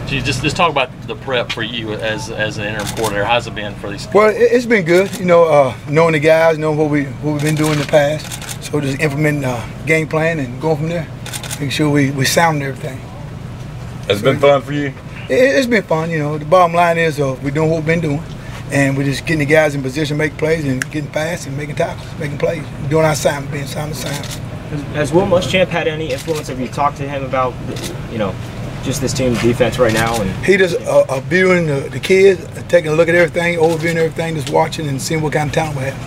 Gee, just talk about the prep for you as an interim coordinator. How's it been for these people? Well, it's been good. You know, knowing the guys, knowing what we've been doing in the past. So just implementing a game plan and going from there. Making sure we sound everything. Has it been fun for you? It's been fun. You know, the bottom line is we're doing what we've been doing, and we're just getting the guys in position, make plays, and getting past and making tackles, making plays, doing our assignment, being sound. Has Will Muschamp had any influence? Have you talked to him about, you know, just this team's defense right now? And he just viewing the kids, taking a look at everything, overviewing everything, just watching and seeing what kind of talent we have.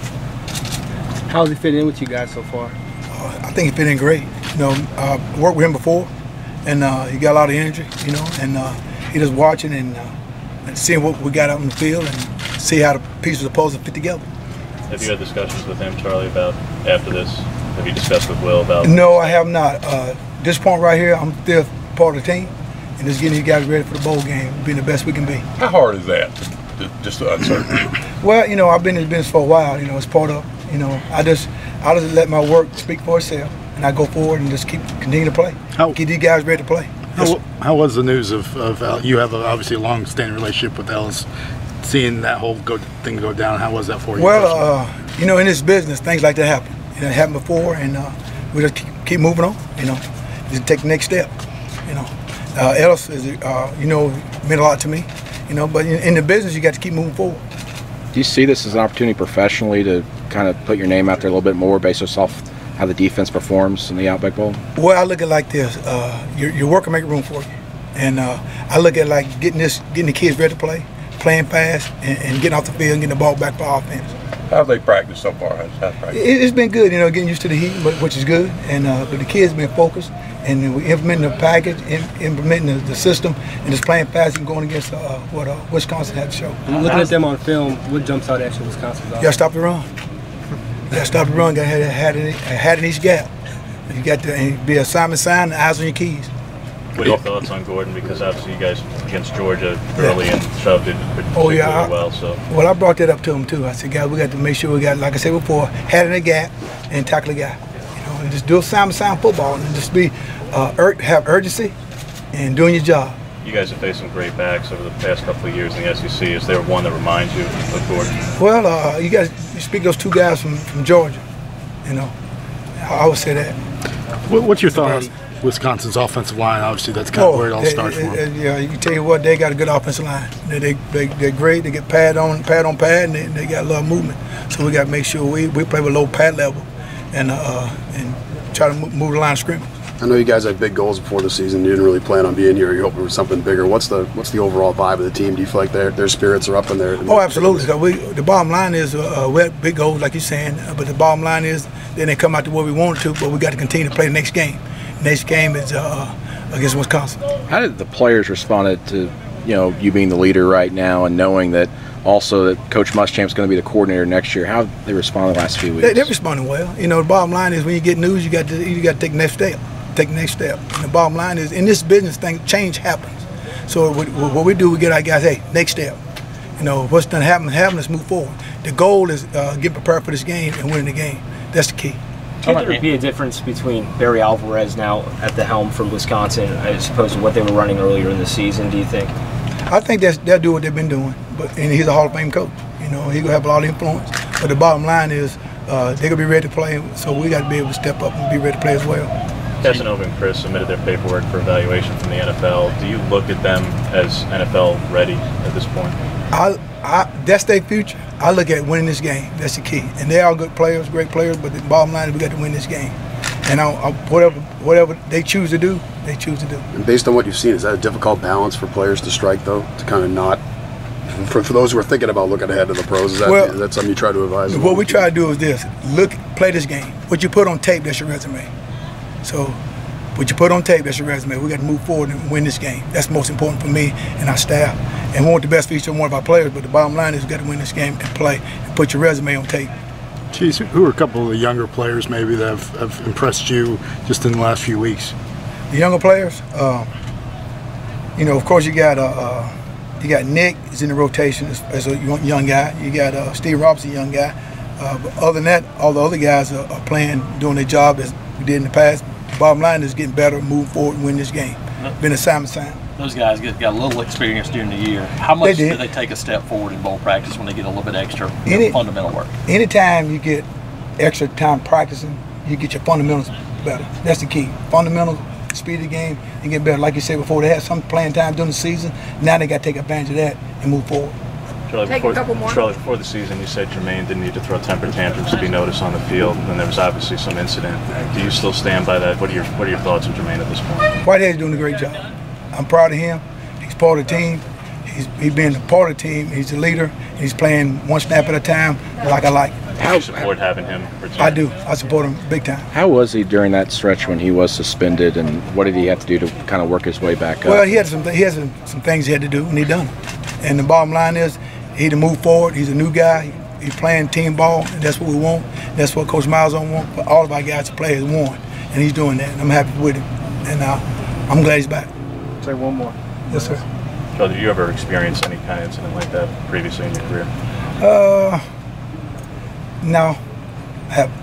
How's he fit in with you guys so far? I think he fit in great. You know, worked with him before, and he got a lot of energy. You know, and he just watching and seeing what we got out in the field and see how the pieces are supposed to fit together. Have you had discussions with him, Charlie, about after this? Have you discussed with Will about? No, I have not. This point right here, I'm still part of the team, and just getting these guys ready for the bowl game, being the best we can be. How hard is that? Just the uncertainty. Well, you know, I've been in this business for a while. You know, it's part of. You know, I just let my work speak for itself, and I go forward and just continue to play. Get these guys ready to play. How was the news of you have obviously a long-standing relationship with Ellis, seeing that whole thing go down? How was that for you? Well, you know, in this business, things like that happen. It happened before, and we just keep moving on. You know, just take the next step. You know, Ellis is you know, meant a lot to me. You know, but in the business, you got to keep moving forward. Do you see this as an opportunity professionally to kind of put your name out there a little bit more based off how the defense performs in the Outback Bowl? Well, I look at it like this: your work will make room for you, and I look at it like getting the kids ready to play, playing fast, and getting off the field and getting the ball back for offense. How have they practiced so far? It's been good, you know, getting used to the heat, which is good, and but the kids been focused, and we implementing the package, implementing the system, and just playing fast and going against what Wisconsin had to show. Looking at them on film, what jumps out at you, Wisconsin's offense? You gotta stop the run. You gotta stop the run. Got to have in each gap. You got to be a Simon sign, and eyes on your keys. What are your thoughts on Gordon? Because obviously you guys against Georgia early and shoved it particularly well. So. Well, I brought that up to him too. I said, guys, we got to make sure we got, like I said before, head in the gap and tackle the guy. You know, and just do Simon football and just be have urgency and doing your job. You guys have faced some great backs over the past couple of years in the SEC. Is there one that reminds you of Gordon? Well, you speak those two guys from Georgia. You know, I would say that. What's your thought on Wisconsin's offensive line? Obviously, that's kind of where it all starts from. Yeah, you can tell you what, they got a good offensive line. They're great. They get pad on pad, and they got a lot of movement. So we got to make sure we play with low pad level and try to move the line of scrimmage. I know you guys had big goals before the season. You didn't really plan on being here. You're hoping for something bigger. What's the overall vibe of the team? Do you feel like their spirits are up in there? Oh, absolutely. The bottom line is we had big goals, like you're saying, but the bottom line is then they come out to where we wanted to, but we got to continue to play the next game. Next game is against Wisconsin. How did the players respond to you being the leader right now and knowing that also that Coach Muschamp's going to be the coordinator next year? How have they responded the last few weeks? They're responding well. You know, the bottom line is when you get news, you got to take the next step. Take the next step. And the bottom line is in this business thing, change happens. So what we do, we get our guys, hey, next step. You know, what's done happen, let's move forward. The goal is get prepared for this game and winning the game. That's the key. Could there be a difference between Barry Alvarez now at the helm from Wisconsin as opposed to what they were running earlier in the season, do you think? I think they'll do what they've been doing, and he's a Hall of Fame coach. You know, he's going to have a lot of influence. But the bottom line is they're going to be ready to play, so we got to be able to step up and be ready to play as well. Casanova and Chris submitted their paperwork for evaluation from the NFL. Do you look at them as NFL ready at this point? That's their future. I look at winning this game. That's the key. And they are good players, great players, but the bottom line is we got to win this game. And whatever they choose to do, they choose to do. And based on what you've seen, is that a difficult balance for players to strike, though, to kind of not? For those who are thinking about looking ahead to the pros, is that something you try to advise them? What we try to do is this: play this game. What you put on tape, that's your resume. So what you put on tape, that's your resume. We got to move forward and win this game. That's most important for me and our staff. And we want the best for each one of our players, but the bottom line is we got to win this game and play and put your resume on tape. Geez, who are a couple of the younger players maybe that have impressed you just in the last few weeks? The younger players, you know, of course you got Nick is in the rotation as a young guy. You got Steve Robinson, young guy. But other than that, all the other guys are playing, doing their job as we did in the past. The bottom line is getting better, move forward, and win this game. Been a Simon sign. Those guys got a little experience during the year. How much do they take a step forward in bowl practice when they get a little bit extra fundamental work? Anytime you get extra time practicing, you get your fundamentals better. That's the key. Fundamentals, speed of the game, and get better. Like you said before, they had some playing time during the season. Now they got to take advantage of that and move forward. Charlie, before the season, you said Jermaine didn't need to throw temper tantrums to be noticed on the field, and there was obviously some incident. Do you still stand by that? What are your thoughts of Jermaine at this point? Whitehead's doing a great job. I'm proud of him. He's part of the team. He's been a part of the team. He's the leader. He's playing one snap at a time like I like. How do you support having him return? I do. I support him big time. How was he during that stretch when he was suspended, and what did he have to do to kind of work his way back up? Well, he had some things he had to do, and he done them. And the bottom line is, he to move forward. He's a new guy. He's playing team ball, and that's what we want. That's what Coach Miles don't want. But all of our guys to play is one, and he's doing that. And I'm happy with him, and I'm glad he's back. Say one more. Yes, sir. Charlie, did you ever experience any kind of incident like that previously in your career? No, I haven't.